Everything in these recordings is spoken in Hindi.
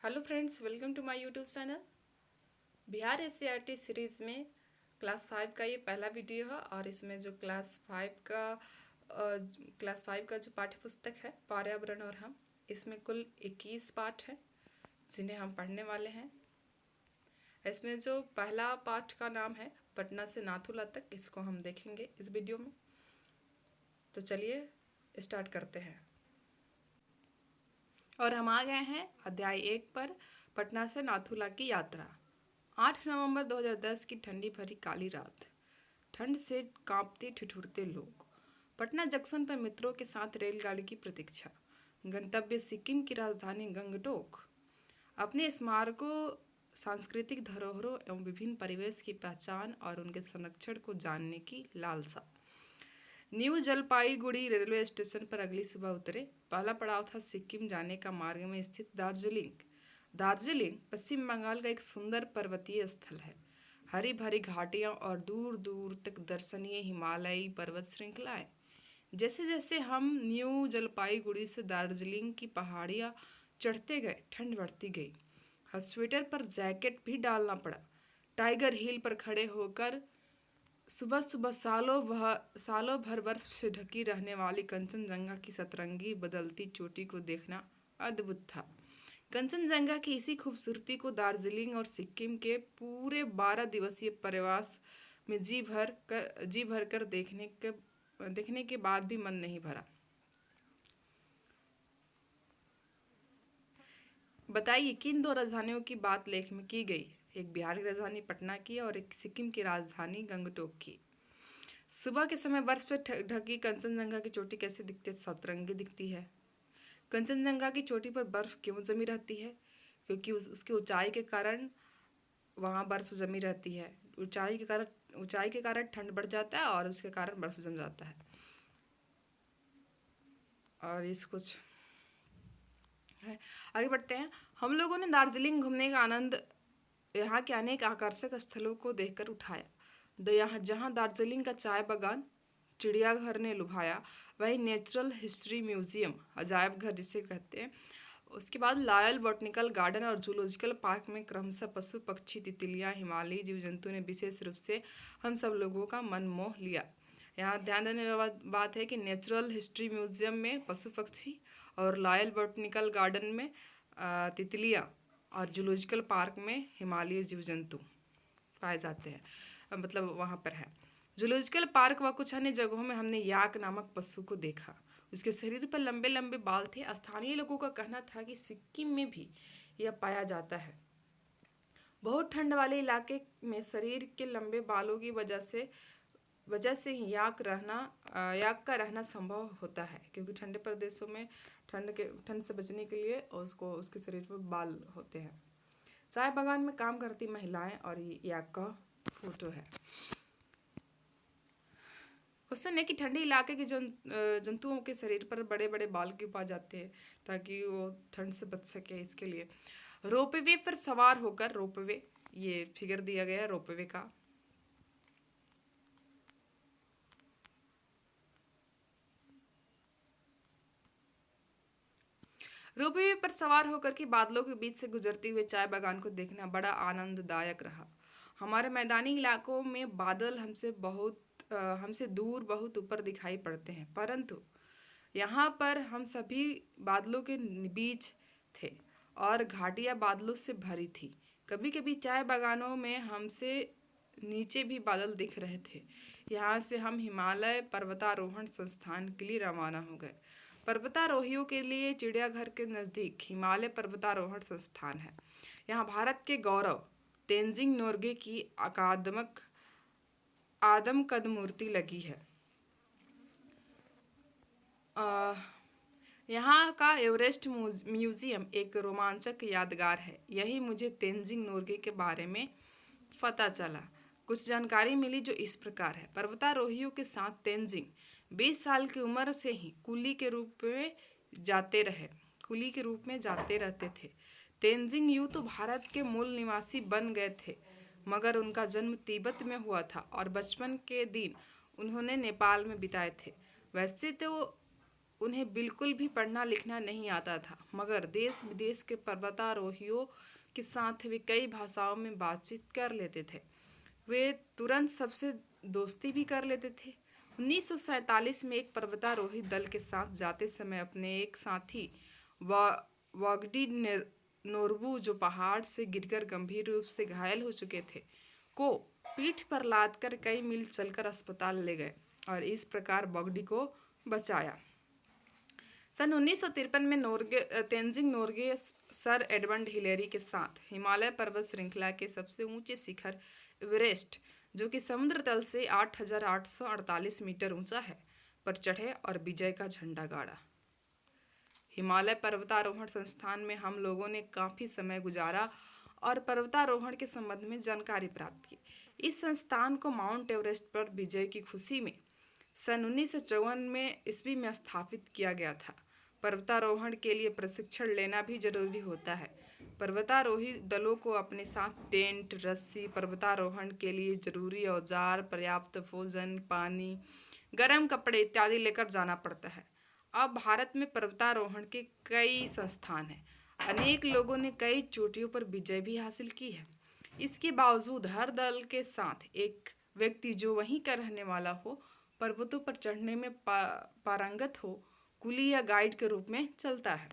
Hello friends, welcome to my YouTube channel. Bihar SCERT series में क्लास 5 का ये पहला वीडियो है और इसमें जो क्लास 5 का जो पाठ्य पुस्तक है पर्यावरण और हम, इसमें कुल 21 पाठ हैं जिन्हें हम पढ़ने वाले हैं। इसमें जो पहला पाठ का नाम है पटना से नाथुला तक, इसको हम देखेंगे इस वीडियो में। तो चलिए स्टार्ट करते हैं। और हम आ गए हैं अध्याय 1 पर, पटना से नाथुला की यात्रा। 8 नवंबर 2010 की ठंडी भरी काली रात। ठंड से कांपते ठिठुरते लोग। पटना जंक्शन पर मित्रों के साथ रेलगाड़ी की प्रतीक्षा। गंतव्य सिक्किम की राजधानी गंगटोक। अपने स्मारकों, सांस्कृतिक धरोहरों एवं विभिन्न परिवेश की पहचान और उनके संरक्षण को जानने की लालसा। न्यू जलपाईगुड़ी रेलवे स्टेशन पर अगली सुबह उतरे। पहला पड़ाव था सिक्किम जाने का मार्ग में स्थित दार्जिलिंग। दार्जिलिंग पश्चिम बंगाल का एक सुंदर पर्वतीय स्थल है। हरी भरी घाटियां और दूर दूर तक दर्शनीय हिमालयी पर्वत श्रृंखलाएं। जैसे जैसे हम न्यू जलपाईगुड़ी से दार्जिलिंग की पहाड़ियां चढ़ते गए, ठंड बढ़ती गई। स्वेटर पर जैकेट भी डालना पड़ा। टाइगर हिल पर खड़े होकर सुबह सुबह सालों भर बर्फ से ढकी रहने वाली कंचनजंगा की सतरंगी बदलती चोटी को देखना अद्भुत था। कंचनजंगा की इसी खूबसूरती को दार्जिलिंग और सिक्किम के पूरे 12 दिवसीय प्रवास में जी भर कर देखने के बाद भी मन नहीं भरा। बताइए, किन दो राजधानियों की बात लेख में की गई? एक बिहार की राजधानी पटना की और एक सिक्किम की राजधानी गंगटोक की। सुबह के समय बर्फ से ढकी कंचनजंगा की चोटी कैसे दिखती है? सतरंगी दिखती है। कंचनजंगा की चोटी पर बर्फ क्यों जमी रहती है? क्योंकि उसकी ऊंचाई के कारण वहाँ बर्फ जमी रहती है। ऊंचाई के कारण ठंड बढ़ जाता है और उसके कारण बर्फ जम जाता है। और इस कुछ है। आगे बढ़ते हैं। हम लोगों ने दार्जिलिंग घूमने का आनंद यहाँ के अनेक आकर्षक स्थलों को देखकर उठाया। जहाँ दार्जिलिंग का चाय बागान, चिड़ियाघर ने लुभाया, वही नेचुरल हिस्ट्री म्यूजियम, अजायब घर जिसे कहते हैं, उसके बाद लॉयल बॉटनिकल गार्डन और जूलॉजिकल पार्क में क्रमशः पशु पक्षी, तितलियाँ, हिमालयी जीव जंतु ने विशेष रूप से हम सब लोगों का मन मोह लिया। यहाँ ध्यान देने वाली बात है कि नेचुरल हिस्ट्री म्यूजियम में पशु पक्षी और लॉयल बॉटनिकल गार्डन में तितलियाँ और जूलॉजिकल पार्क में हिमालयी जीव जंतु पाए जाते हैं, मतलब वहाँ पर है। जूलॉजिकल पार्क व कुछ अन्य जगहों में हमने याक नामक पशु को देखा। उसके शरीर पर लंबे लंबे बाल थे। स्थानीय लोगों का कहना था कि सिक्किम में भी यह पाया जाता है। बहुत ठंड वाले इलाके में शरीर के लंबे बालों की वजह से ही याक का रहना संभव होता है, क्योंकि ठंडे प्रदेशों में ठंड से बचने के लिए उसके शरीर पर बाल होते हैं। चाय बागान में काम करती महिलाएं और याक का फोटो है। क्वेश्चन है कि ठंडे इलाके के जंतुओं के शरीर पर बड़े बड़े बाल क्यों पाए जाते हैं? ताकि वो ठंड से बच सके, इसके लिए। रोपवे पर सवार होकर, रोपवे ये फिगर दिया गया है रोपवे का। रोपवे पर सवार होकर के बादलों के बीच से गुजरते हुए चाय बागान को देखना बड़ा आनंददायक रहा। हमारे मैदानी इलाकों में बादल हमसे दूर बहुत ऊपर दिखाई पड़ते हैं, परंतु यहाँ पर हम सभी बादलों के बीच थे और घाटियाँ बादलों से भरी थी। कभी कभी चाय बागानों में हमसे नीचे भी बादल दिख रहे थे। यहाँ से हम हिमालय पर्वतारोहण संस्थान के लिए रवाना हो गए। पर्वतारोहियों के लिए चिड़ियाघर के नज़दीक हिमालय पर्वतारोहण संस्थान है। यहाँ भारत के गौरव तेंजिंग नोर्गे की आदमकद मूर्ति लगी है। यहाँ का एवरेस्ट म्यूजियम एक रोमांचक यादगार है। यही मुझे तेंजिंग नोर्गे के बारे में पता चला। कुछ जानकारी मिली जो इस प्रकार है। पर्वतारोहियों के साथ तेंजिंग 20 साल की उम्र से ही कुली के रूप में जाते रहते थे। तेंजिंग यूँ तो भारत के मूल निवासी बन गए थे, मगर उनका जन्म तिब्बत में हुआ था और बचपन के दिन उन्होंने नेपाल में बिताए थे। वैसे तो उन्हें बिल्कुल भी पढ़ना लिखना नहीं आता था, मगर देश विदेश के पर्वतारोहियों के साथ वे कई भाषाओं में बातचीत कर लेते थे। वे तुरंत सबसे दोस्ती भी कर लेते थे। 1947 में एक पर्वतारोही दल के साथ जाते समय अपने एक साथी वागडी नोरबू, जो पहाड़ से गिरकर गंभीर रूप से घायल हो चुके थे, को पीठ पर लादकर कई मील चलकर अस्पताल ले गए और इस प्रकार बॉगडी को बचाया। सन 1953 में Tenzing Norgay sir Edmund Hillary के साथ हिमालय पर्वत श्रृंखला के सबसे ऊंचे शिखर एवरेस्ट, जो कि समुद्र तल से 8,848 मीटर ऊंचा है, पर चढ़े और विजय का झंडा गाड़ा। हिमालय पर्वतारोहण संस्थान में हम लोगों ने काफ़ी समय गुजारा और पर्वतारोहण के संबंध में जानकारी प्राप्त की। इस संस्थान को माउंट एवरेस्ट पर विजय की खुशी में सन 1954 में ईस्वी में स्थापित किया गया था। पर्वतारोहण के लिए प्रशिक्षण लेना भी जरूरी होता है। पर्वतारोही दलों को अपने साथ टेंट, रस्सी, पर्वतारोहण के लिए जरूरी औजार, पर्याप्त भोजन, पानी, गर्म कपड़े इत्यादि लेकर जाना पड़ता है। अब भारत में पर्वतारोहण के कई संस्थान हैं। अनेक लोगों ने कई चोटियों पर विजय भी हासिल की है। इसके बावजूद हर दल के साथ एक व्यक्ति जो वहीं का रहने वाला हो, पर्वतों पर चढ़ने में पारंगत हो, कुली या गाइड के रूप में चलता है।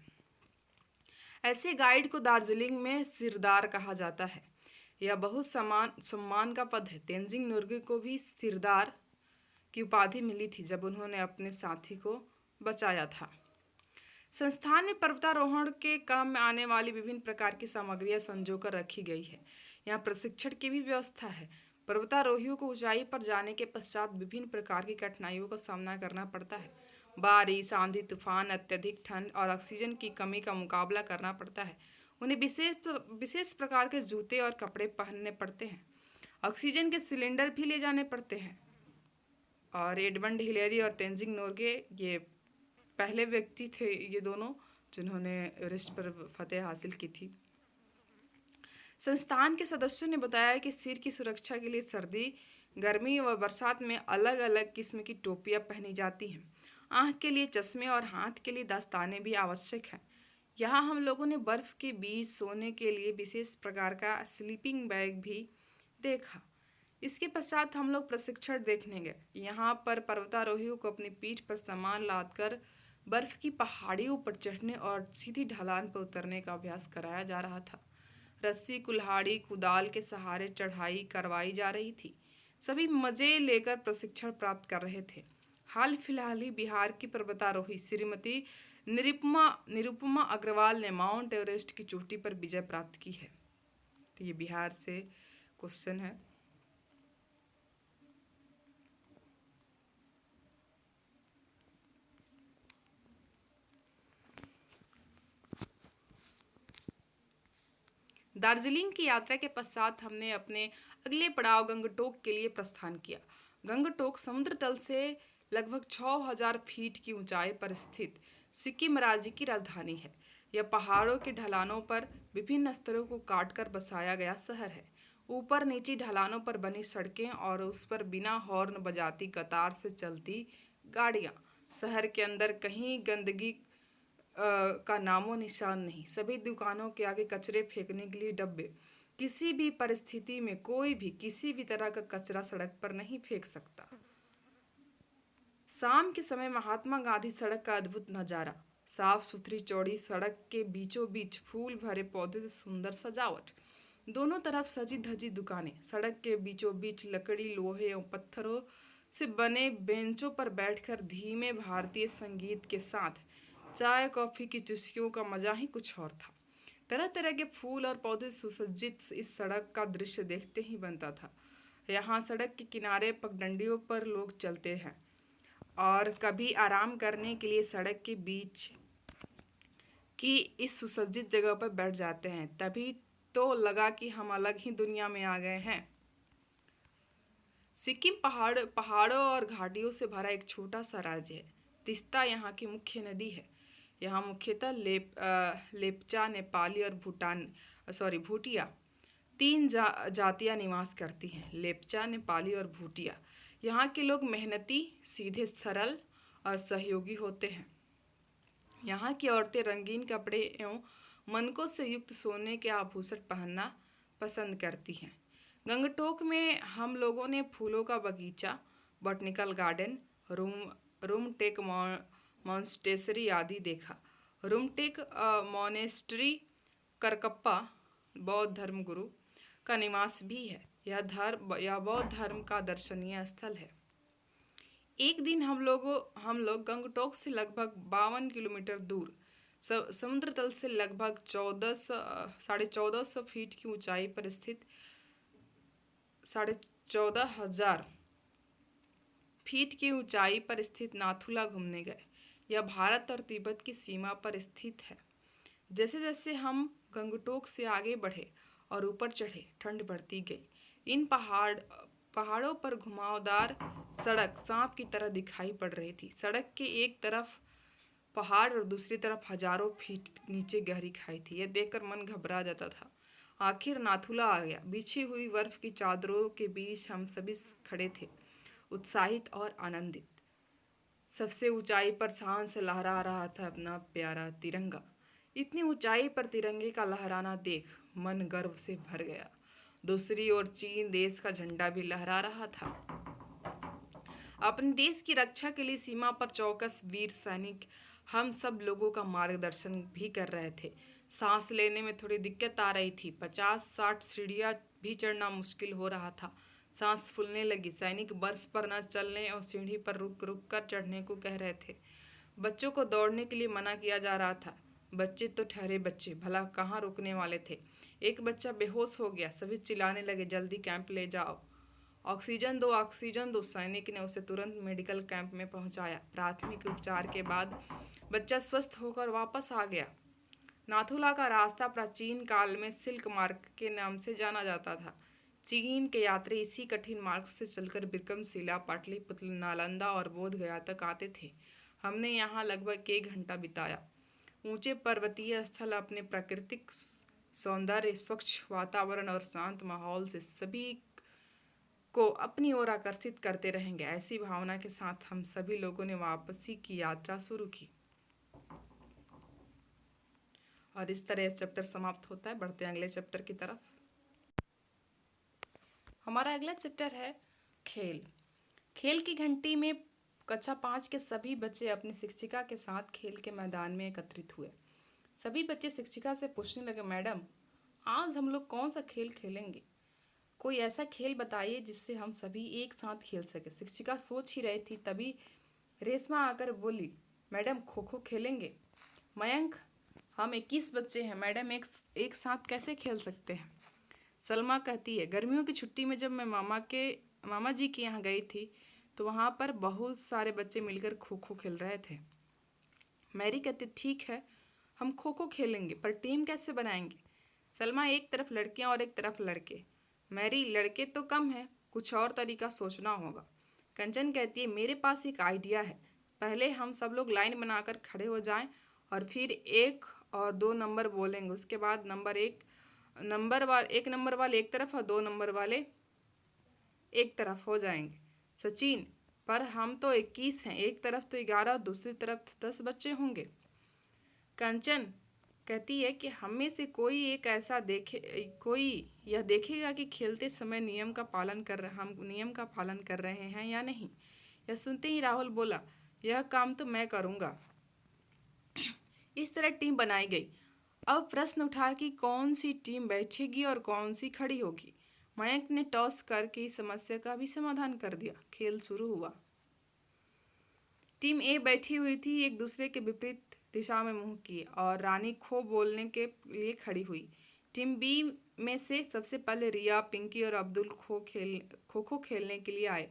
ऐसे गाइड को दार्जिलिंग में सिरदार कहा जाता है। यह बहुत सम्मान का पद है। तेंजिंग नोर्गे को भी सिरदार की उपाधि मिली थी जब उन्होंने अपने साथी को बचाया था। संस्थान में पर्वतारोहण के काम में आने वाली विभिन्न प्रकार की सामग्रियां संजोकर रखी गई है। यहाँ प्रशिक्षण की भी व्यवस्था है। पर्वतारोहियों को ऊंचाई पर जाने के पश्चात विभिन्न प्रकार की कठिनाइयों का सामना करना पड़ता है। बारिश, आंधी, तूफान, अत्यधिक ठंड और ऑक्सीजन की कमी का मुकाबला करना पड़ता है। उन्हें विशेष प्रकार के जूते और कपड़े पहनने पड़ते हैं। ऑक्सीजन के सिलेंडर भी ले जाने पड़ते हैं। और एडमंड हिलेरी और तेंजिंग नोर्गे ये पहले व्यक्ति थे, ये दोनों, जिन्होंने एवरेस्ट पर फतेह हासिल की थी। संस्थान के सदस्यों ने बताया कि सिर की सुरक्षा के लिए सर्दी, गर्मी व बरसात में अलग अलग किस्म की टोपियां पहनी जाती हैं। आँख के लिए चश्मे और हाथ के लिए दस्ताने भी आवश्यक हैं। यहाँ हम लोगों ने बर्फ़ के बीच सोने के लिए विशेष प्रकार का स्लीपिंग बैग भी देखा। इसके पश्चात हम लोग प्रशिक्षण देखने गए। यहाँ पर पर्वतारोहियों को अपनी पीठ पर सामान लादकर बर्फ़ की पहाड़ियों पर चढ़ने और सीधी ढलान पर उतरने का अभ्यास कराया जा रहा था। रस्सी, कुल्हाड़ी, कुदाल के सहारे चढ़ाई करवाई जा रही थी। सभी मज़े लेकर प्रशिक्षण प्राप्त कर रहे थे। हाल फिलहाल ही बिहार की पर्वतारोही श्रीमती निरुपमा अग्रवाल ने माउंट एवरेस्ट की चोटी पर विजय प्राप्त की है। तो ये बिहार से क्वेश्चन है। दार्जिलिंग की यात्रा के पश्चात हमने अपने अगले पड़ाव गंगटोक के लिए प्रस्थान किया। गंगटोक समुद्र तल से लगभग 6000 फीट की ऊंचाई पर स्थित सिक्किम राज्य की राजधानी है। यह पहाड़ों के ढलानों पर विभिन्न स्तरों को काटकर बसाया गया शहर है। ऊपर नीची ढलानों पर बनी सड़कें और उस पर बिना हॉर्न बजाती कतार से चलती गाड़ियाँ। शहर के अंदर कहीं गंदगी का नामो निशान नहीं। सभी दुकानों के आगे कचरे फेंकने के लिए डब्बे। किसी भी परिस्थिति में कोई भी किसी भी तरह का कचरा सड़क पर नहीं फेंक सकता। शाम के समय महात्मा गांधी सड़क का अद्भुत नज़ारा। साफ सुथरी चौड़ी सड़क के बीचों बीच फूल भरे पौधे से सुंदर सजावट। दोनों तरफ सजी धजी दुकानें। सड़क के बीचों बीच लकड़ी, लोहे और पत्थरों से बने बेंचों पर बैठकर धीमे भारतीय संगीत के साथ चाय कॉफ़ी की चुस्कियों का मज़ा ही कुछ और था। तरह तरह के फूल और पौधे सुसज्जित इस सड़क का दृश्य देखते ही बनता था। यहाँ सड़क के किनारे पगडंडियों पर लोग चलते हैं और कभी आराम करने के लिए सड़क के बीच की इस सुसज्जित जगह पर बैठ जाते हैं। तभी तो लगा कि हम अलग ही दुनिया में आ गए हैं। सिक्किम पहाड़ों और घाटियों से भरा एक छोटा सा राज्य है। तीस्ता यहाँ की मुख्य नदी है। यहाँ मुख्यतः लेप्चा, नेपाली और भूटिया तीन जातियाँ निवास करती हैं। लेप्चा, नेपाली और भूटिया। यहाँ के लोग मेहनती, सीधे, सरल और सहयोगी होते हैं। यहाँ की औरतें रंगीन कपड़े एवं मनकों से युक्त सोने के आभूषण पहनना पसंद करती हैं। गंगटोक में हम लोगों ने फूलों का बगीचा, बॉटनिकल गार्डन, रूम रूमटेक मॉन्स्टेसरी आदि देखा। रूमटेक मॉनेस्ट्री करकप्पा बौद्ध धर्म गुरु का निवास भी है। यह बौद्ध धर्म का दर्शनीय स्थल है। एक दिन हम लोग गंगटोक से लगभग 52 किलोमीटर दूर समुद्र तल से लगभग 1450 की ऊंचाई पर स्थित 14,500 फीट की ऊंचाई पर स्थित नाथुला घूमने गए। यह भारत और तिब्बत की सीमा पर स्थित है। जैसे जैसे हम गंगटोक से आगे बढ़े और ऊपर चढ़े, ठंड बढ़ती गई। इन पहाड़ों पर घुमावदार सड़क सांप की तरह दिखाई पड़ रही थी। सड़क के एक तरफ पहाड़ और दूसरी तरफ हजारों फीट नीचे गहरी खाई थी। यह देखकर मन घबरा जाता था। आखिर नाथुला आ गया। बिछी हुई बर्फ की चादरों के बीच हम सभी खड़े थे, उत्साहित और आनंदित। सबसे ऊंचाई पर शान से लहरा रहा था अपना प्यारा तिरंगा। इतनी ऊंचाई पर तिरंगे का लहराना देख मन गर्व से भर गया। दूसरी ओर चीन देश का झंडा भी लहरा रहा था। अपने देश की रक्षा के लिए सीमा पर चौकस वीर सैनिक हम सब लोगों का मार्गदर्शन भी कर रहे थे। सांस लेने में थोड़ी दिक्कत आ रही थी। 50-60 सीढ़ियाँ भी चढ़ना मुश्किल हो रहा था। सांस फूलने लगी। सैनिक बर्फ पर न चलने और सीढ़ी पर रुक रुक कर चढ़ने को कह रहे थे। बच्चों को दौड़ने के लिए मना किया जा रहा था। बच्चे तो ठहरे बच्चे, भला कहाँ रुकने वाले थे। एक बच्चा बेहोश हो गया। सभी चिल्लाने लगे, जल्दी कैंप ले जाओ, ऑक्सीजन दो, ऑक्सीजन दो। सैनिक ने उसे तुरंत मेडिकल कैंप में पहुंचाया। प्राथमिक उपचार के बाद बच्चा स्वस्थ होकर वापस आ गया। नाथुला का रास्ता प्राचीन काल में सिल्क मार्ग के नाम से जाना जाता था। चीन के यात्री इसी कठिन मार्ग से चलकर विक्रमशिला, पाटलिपुत्र, नालंदा और बोध गया तक आते थे। हमने यहाँ लगभग 1 घंटा बिताया। ऊंचे पर्वतीय स्थल अपने प्राकृतिक सौंदर्य, स्वच्छ वातावरण और शांत माहौल से सभी को अपनी ओर आकर्षित करते रहेंगे। ऐसी भावना के साथ हम सभी लोगों ने वापसी की यात्रा शुरू की। और इस तरह चैप्टर समाप्त होता है। बढ़ते हैं अगले चैप्टर की तरफ। हमारा अगला चैप्टर है खेल। खेल की घंटी में कक्षा 5 के सभी बच्चे अपनी शिक्षिका के साथ खेल के मैदान में एकत्रित हुए। सभी बच्चे शिक्षिका से पूछने लगे, मैडम आज हम लोग कौन सा खेल खेलेंगे? कोई ऐसा खेल बताइए जिससे हम सभी एक साथ खेल सके। शिक्षिका सोच ही रही थी, तभी रेशमा आकर बोली, मैडम खो खो खेलेंगे। मयंक, हम 21 बच्चे हैं मैडम, एक साथ कैसे खेल सकते हैं? सलमा कहती है, गर्मियों की छुट्टी में जब मैं मामा जी के यहाँ गई थी तो वहाँ पर बहुत सारे बच्चे मिलकर खो खो खेल रहे थे। मैरी कहती, ठीक है हम खो खो खेलेंगे, पर टीम कैसे बनाएंगे? सलमा, एक तरफ लड़कियाँ और एक तरफ लड़के। मैरी, लड़के तो कम है, कुछ और तरीका सोचना होगा। कंचन कहती है, मेरे पास एक आइडिया है। पहले हम सब लोग लाइन बनाकर खड़े हो जाएं और फिर 1 और 2 नंबर बोलेंगे। उसके बाद एक नंबर वाले एक तरफ और 2 नंबर वाले एक तरफ हो जाएंगे। सचिन, पर हम तो 21 हैं, एक तरफ तो 11 और दूसरी तरफ 10 बच्चे होंगे। कंचन कहती है कि हम में से कोई यह देखेगा कि खेलते समय हम नियम का पालन कर रहे हैं या नहीं। यह सुनते ही राहुल बोला, यह काम तो मैं करूँगा। इस तरह टीम बनाई गई। अब प्रश्न उठा कि कौन सी टीम बैठेगी और कौन सी खड़ी होगी। मयंक ने टॉस करके इस समस्या का भी समाधान कर दिया। खेल शुरू हुआ। टीम ए बैठी हुई थी, एक दूसरे के विपरीत दिशा में मुंह किए और रानी खो बोलने के लिए खड़ी हुई। टीम बी में से सबसे पहले रिया, पिंकी और अब्दुल खो खो खेलने के लिए आए।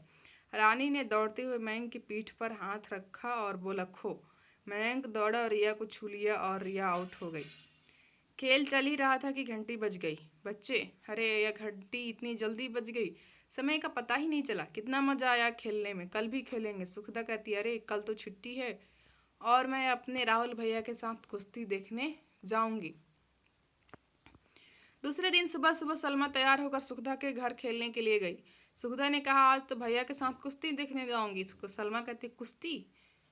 रानी ने दौड़ते हुए मयंक की पीठ पर हाथ रखा और बोला, खो। मयंक दौड़ा और रिया को छू लिया और रिया आउट हो गई। खेल चल ही रहा था कि घंटी बज गई। बच्चे, अरे यह घंटी इतनी जल्दी बज गई, समय का पता ही नहीं चला। कितना मजा आया खेलने में, कल भी खेलेंगे। सुखदा कहती, अरे कल तो छुट्टी है और मैं अपने राहुल भैया के साथ कुश्ती देखने जाऊंगी। दूसरे दिन सुबह सुबह सलमा तैयार होकर सुखदा के घर खेलने के लिए गई। सुखदा ने कहा, आज तो भैया के साथ कुश्ती देखने जाऊंगी। सलमा कहती, कुश्ती?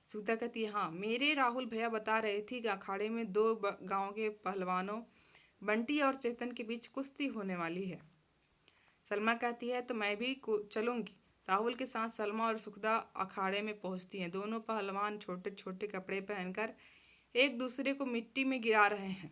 सुधा कहती है, हाँ मेरे राहुल भैया बता रहे थे कि अखाड़े में दो गांव के पहलवानों बंटी और चेतन के बीच कुश्ती होने वाली है। सलमा कहती है, तो मैं भी चलूंगी। राहुल के साथ सलमा और सुखदा अखाड़े में पहुंचती हैं। दोनों पहलवान छोटे छोटे कपड़े पहनकर एक दूसरे को मिट्टी में गिरा रहे हैं।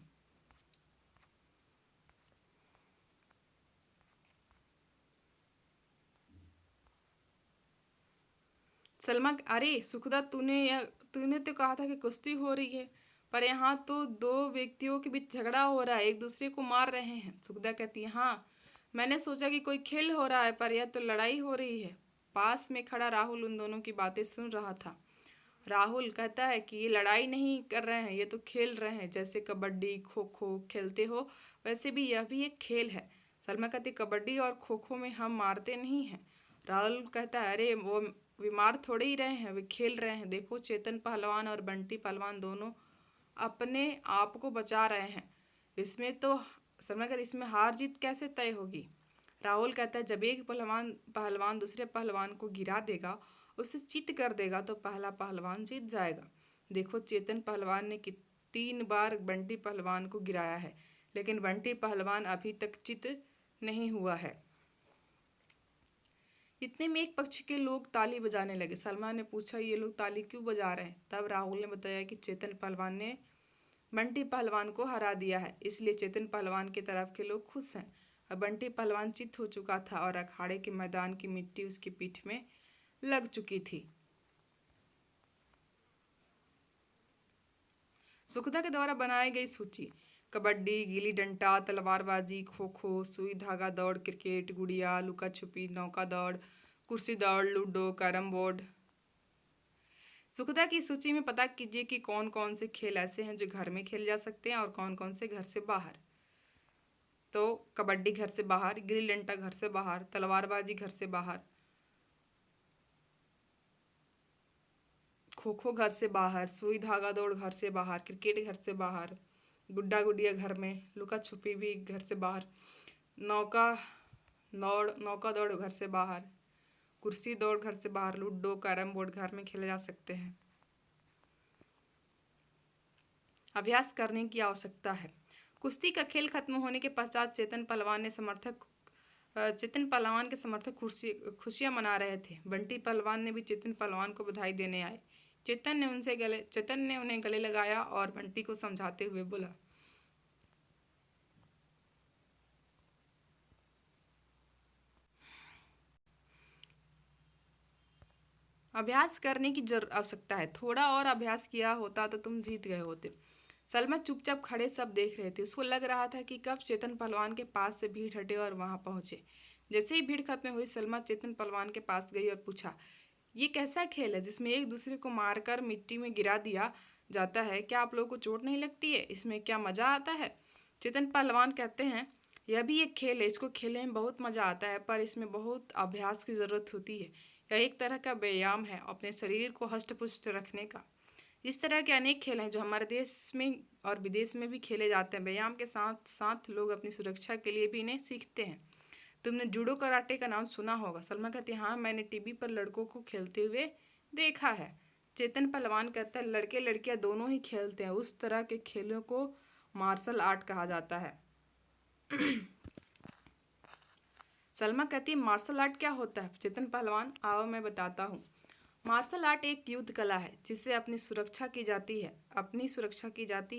सलमा, अरे सुखदा, तूने तो कहा था कि कुश्ती हो रही है, पर यहाँ तो दो व्यक्तियों के बीच झगड़ा हो रहा है, एक दूसरे को मार रहे हैं। सुखदा कहती है, हाँ मैंने सोचा कि कोई खेल हो रहा है, पर यह तो लड़ाई हो रही है। पास में खड़ा राहुल उन दोनों की बातें सुन रहा था। राहुल कहता है कि ये लड़ाई नहीं कर रहे हैं, ये तो खेल रहे हैं। जैसे कबड्डी खो खो खेलते हो वैसे भी यह भी एक खेल है। सलमा कहती, कबड्डी और खो खो में हम मारते नहीं हैं। राहुल कहता है, अरे वो बीमार थोड़े ही रहे हैं, वे खेल रहे हैं। देखो चेतन पहलवान और बंटी पहलवान दोनों अपने आप को बचा रहे हैं। इसमें तो सलमा कहती, इसमें हार जीत कैसे तय होगी। राहुल कहता है, जब एक पहलवान पहलवान दूसरे पहलवान को गिरा देगा, उसे चित कर देगा, तो पहला पहलवान जीत जाएगा। देखो चेतन पहलवान ने 3 बार बंटी पहलवान को गिराया है, लेकिन बंटी पहलवान अभी तक चित नहीं हुआ है। इतने में एक पक्ष के लोग ताली बजाने लगे। सलमा ने पूछा, ये लोग ताली क्यों बजा रहे हैं। तब राहुल ने बताया कि चेतन पहलवान ने बंटी पहलवान को हरा दिया है, इसलिए चेतन पहलवान की तरफ के लोग खुश हैं। अब बंटी पहलवान चित हो चुका था और अखाड़े के मैदान की मिट्टी उसकी पीठ में लग चुकी थी। सुखदा के द्वारा बनाई गई सूची: कबड्डी, गिल्ली डंडा, तलवारबाजी, खो खो, सुई धागा दौड़, क्रिकेट, गुड़िया, लुका छुपी, नौका दौड़, कुर्सी दौड़, लूडो, कैरम बोर्ड। सुखदा की सूची में पता कीजिए कि कौन कौन से खेल ऐसे हैं जो घर में खेले जा सकते हैं और कौन कौन से घर से बाहर। तो कबड्डी घर से बाहर, गिल्ली डंडा घर से बाहर, तलवारबाजी घर से बाहर, खो खो घर से बाहर, सुई धागा दौड़ घर से बाहर, क्रिकेट घर से बाहर, गुड्डा गुडिया घर में, लुका छुपी भी घर से बाहर, नौका नौका दौड़ घर से बाहर, कुर्सी दौड़ घर से बाहर, लूडो कैरम बोर्ड घर में खेले जा सकते हैं। अभ्यास करने की आवश्यकता है। कुश्ती का खेल खत्म होने के पश्चात चेतन पहलवान के समर्थक खुशियां मना रहे थे। बंटी पहलवान ने भी चेतन पहलवान को बधाई देने आए। चेतन ने उन्हें गले लगाया और बंटी को समझाते हुए बोला, अभ्यास करने की आवश्यकता है, थोड़ा और अभ्यास किया होता तो तुम जीत गए होते। सलमा चुपचाप खड़े सब देख रहे थे। उसको लग रहा था कि कब चेतन पहलवान के पास से भीड़ हटे और वहां पहुंचे। जैसे ही भीड़ खत्म हुई, सलमा चेतन पहलवान के पास गई और पूछा, ये कैसा खेल है जिसमें एक दूसरे को मारकर मिट्टी में गिरा दिया जाता है? क्या आप लोगों को चोट नहीं लगती है? इसमें क्या मजा आता है? चेतन पहलवान कहते हैं, यह भी एक खेल है, इसको खेलने में बहुत मजा आता है, पर इसमें बहुत अभ्यास की जरूरत होती है। यह एक तरह का व्यायाम है अपने शरीर को हष्ट पुष्ट रखने का। इस तरह के अनेक खेल हैं जो हमारे देश में और विदेश में भी खेले जाते हैं। व्यायाम के साथ साथ लोग अपनी सुरक्षा के लिए भी इन्हें सीखते हैं। तुमने जूडो कराटे का नाम सुना होगा। सलमा कहती है, हाँ मैंने टीवी पर लड़कों को खेलते हुए देखा है। चेतन पहलवान कहता है, लड़के लड़कियां दोनों ही खेलते हैं। उस तरह के खेलों को मार्शल आर्ट कहा जाता है। सलमा कहती है, मार्शल आर्ट क्या होता है? चेतन पहलवान, आओ मैं बताता हूँ। मार्शल आर्ट एक युद्ध कला है जिससे अपनी सुरक्षा की जाती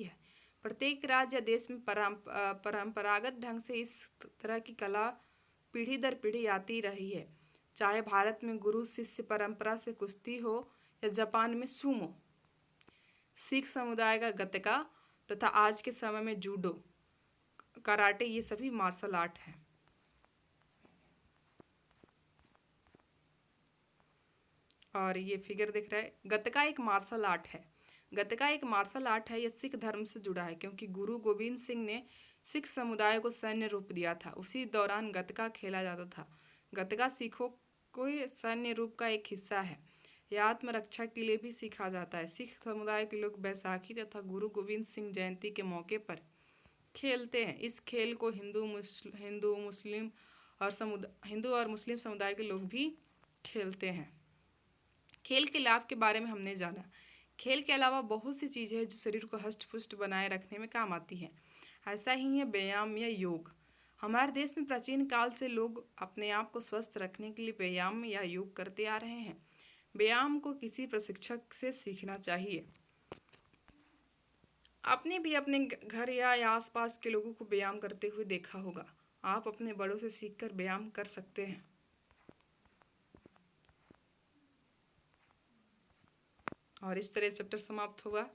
है। प्रत्येक राज्य या देश में परंपरागत ढंग से इस तरह की कला पीढ़ी दर पीढ़ी आती रही है। चाहे भारत में गुरु शिष्य परंपरा से कुश्ती हो या जापान में सूमो, सिख समुदाय का गतका तथा आज के समय में जूडो कराटे, ये सभी मार्शल आर्ट हैं। और ये फिगर दिख रहा है, गतका एक मार्शल आर्ट है। गतका एक मार्शल आर्ट है। यह सिख धर्म से जुड़ा है क्योंकि गुरु गोविंद सिंह ने सिख समुदाय को सैन्य रूप दिया था। उसी दौरान गतका खेला जाता था। गतका सिखों के सैन्य रूप का एक हिस्सा है। यह आत्मरक्षा के लिए भी सीखा जाता है। सिख समुदाय के लोग बैसाखी तथा गुरु गोविंद सिंह जयंती के मौके पर खेलते हैं। इस खेल को हिंदू और मुस्लिम समुदाय के लोग भी खेलते हैं। खेल के लाभ के बारे में हमने जाना। खेल के अलावा बहुत सी चीज़ें हैं जो शरीर को हष्ट पुष्ट बनाए रखने में काम आती हैं। ऐसा ही है व्यायाम या योग। हमारे देश में प्राचीन काल से लोग अपने आप को स्वस्थ रखने के लिए व्यायाम या योग करते आ रहे हैं। व्यायाम को किसी प्रशिक्षक से सीखना चाहिए। आपने भी अपने घर या आसपास के लोगों को व्यायाम करते हुए देखा होगा। आप अपने बड़ों से सीखकर व्यायाम कर सकते हैं। और इस तरह चैप्टर समाप्त हुआ।